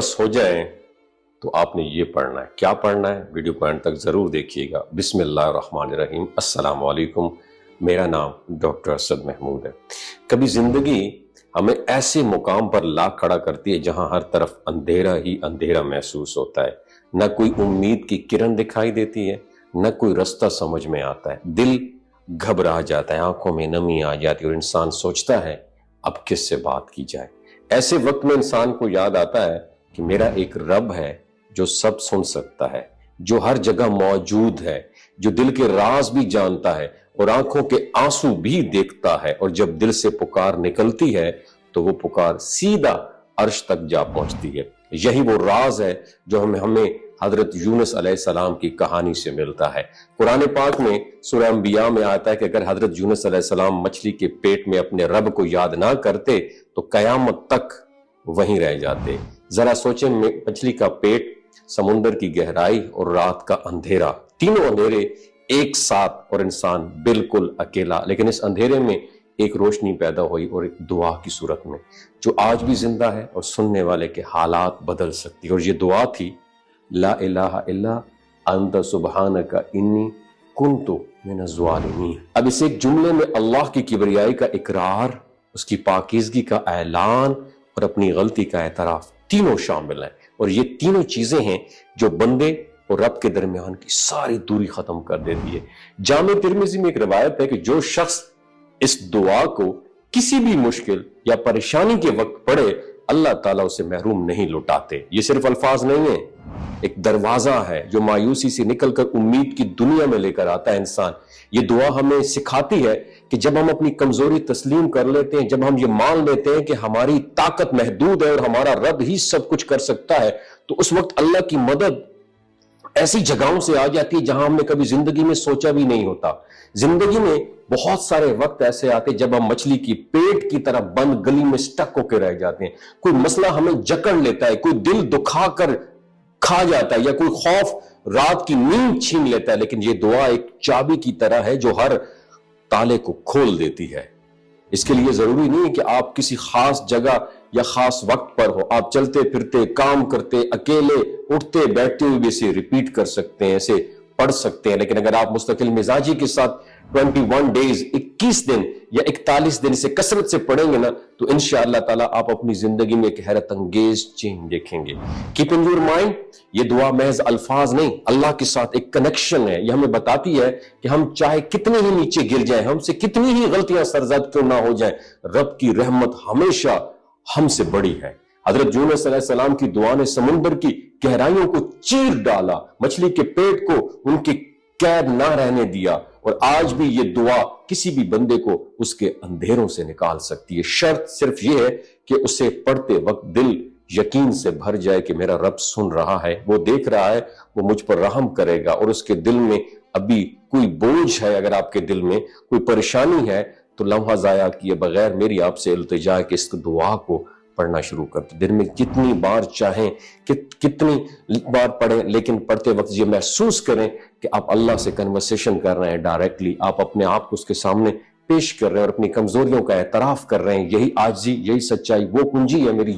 بس ہو جائیں تو آپ نے یہ پڑھنا ہے. کیا پڑھنا ہے؟ ویڈیو کو اینڈ تک ضرور دیکھیے گا. بسم اللہ الرحمن الرحیم. السلام علیکم. میرا نام ڈاکٹر اسد محمود ہے. کبھی زندگی ہمیں ایسے مقام پر لا کھڑا کرتی ہے جہاں ہر طرف اندھیرا ہی اندھیرا محسوس ہوتا ہے. نہ کوئی امید کی کرن دکھائی دیتی ہے، نہ کوئی رستہ سمجھ میں آتا ہے. دل گھبرا جاتا ہے، آنکھوں میں نمی آ جاتی ہے اور انسان سوچتا ہے اب کس سے بات کی جائے. ایسے وقت میں انسان کو یاد آتا ہے کہ میرا ایک رب ہے جو سب سن سکتا ہے، جو ہر جگہ موجود ہے، جو دل کے راز بھی جانتا ہے اور آنکھوں کے آنسو بھی دیکھتا ہے. اور جب دل سے پکار نکلتی ہے تو وہ پکار سیدھا عرش تک جا پہنچتی ہے. یہی وہ راز ہے جو ہمیں حضرت یونس علیہ السلام کی کہانی سے ملتا ہے. قرآن پاک میں سورہ انبیاء میں آتا ہے کہ اگر حضرت یونس علیہ السلام مچھلی کے پیٹ میں اپنے رب کو یاد نہ کرتے تو قیامت تک وہیں رہ جاتے. ذرا سوچیں، مچھلی کا پیٹ، سمندر کی گہرائی اور رات کا اندھیرا، تینوں اندھیرے ایک ساتھ اور انسان بالکل اکیلا. لیکن اس اندھیرے میں ایک روشنی پیدا ہوئی، اور ایک دعا کی صورت میں جو آج بھی زندہ ہے اور سننے والے کے حالات بدل سکتی. اور یہ دعا تھی، لا الہ الا انت سبحانک انی کنت من الظالمین. اب اس ایک جملے میں اللہ کی کبریائی کا اقرار، اس کی پاکیزگی کا اعلان اور اپنی غلطی کا اعتراف تینوں شامل ہیں. اور یہ تینوں چیزیں ہیں جو بندے اور رب کے درمیان کی ساری دوری ختم کر دیتی ہے. جامع ترمذی میں ایک روایت ہے کہ جو شخص اس دعا کو کسی بھی مشکل یا پریشانی کے وقت پڑھے، اللہ تعالیٰ اسے محروم نہیں لوٹاتے. یہ صرف الفاظ نہیں ہیں، ایک دروازہ ہے جو مایوسی سے نکل کر امید کی دنیا میں لے کر آتا ہے انسان. یہ دعا ہمیں سکھاتی ہے کہ جب ہم اپنی کمزوری تسلیم کر لیتے ہیں، جب ہم یہ مان لیتے ہیں کہ ہماری طاقت محدود ہے اور ہمارا رب ہی سب کچھ کر سکتا ہے، تو اس وقت اللہ کی مدد ایسی جگہوں سے آ جاتی ہے جہاں ہم نے کبھی زندگی میں سوچا بھی نہیں ہوتا. زندگی میں بہت سارے وقت ایسے آتے جب ہم مچھلی کی پیٹ کی طرح بند گلی میں سٹک ہو کے رہ جاتے ہیں. کوئی مسئلہ ہمیں جکڑ لیتا ہے، کوئی دل دکھا کر کھا جاتا ہے، یا کوئی خوف رات کی نیند چھین لیتا ہے. لیکن یہ دعا ایک چابی کی طرح ہے جو ہر تالے کو کھول دیتی ہے. اس کے لیے ضروری نہیں ہے کہ آپ کسی خاص جگہ یا خاص وقت پر ہو. آپ چلتے پھرتے، کام کرتے، اکیلے اٹھتے بیٹھتے ہوئے بھی اسے ریپیٹ کر سکتے ہیں، اسے پڑھ سکتے ہیں. لیکن اگر آپ مستقل مزاجی کے ساتھ 21 ڈیز 21 دن یا 41 دن سے کثرت سے پڑھیں گے نا، تو انشاءاللہ تعالیٰ آپ اپنی زندگی میں ایک حیرت انگیز چینج دیکھیں گے. کیپ ان یور مائنڈ، یہ دعا محض الفاظ نہیں، اللہ کے ساتھ ایک کنیکشن ہے. یہ ہمیں بتاتی ہے کہ ہم چاہے کتنے ہی نیچے گر جائیں، ہم سے کتنی ہی غلطیاں سرزد کیوں نہ ہو جائیں، رب کی رحمت ہمیشہ ہم سے بڑی ہے. حضرت یونس علیہ السلام کی دعا نے سمندر کی گہرائیوں کو چیر ڈالا، مچھلی کے پیٹ کو ان کی قید نہ رہنے دیا. اور آج بھی یہ دعا کسی بھی بندے کو اس کے اندھیروں سے نکال سکتی ہے. شرط صرف یہ ہے کہ اسے پڑھتے وقت دل یقین سے بھر جائے کہ میرا رب سن رہا ہے، وہ دیکھ رہا ہے، وہ مجھ پر رحم کرے گا. اور اس کے دل میں ابھی کوئی بوجھ ہے، اگر آپ کے دل میں کوئی پریشانی ہے، تو لمحہ ضائع کیے بغیر میری آپ سے التجا ہے کہ اس دعا کو پڑھنا شروع کرتے. دن میں جتنی بار چاہیں، کتنی بار پڑھیں، لیکن پڑھتے وقت یہ محسوس کریں کہ آپ اللہ سے کنورسیشن کر رہے ہیں ڈائریکٹلی. آپ اپنے آپ کو اس کے سامنے پیش کر رہے ہیں اور اپنی کمزوریوں کا اعتراف کر رہے ہیں. یہی عاجزی، یہی سچائی وہ کنجی ہے میری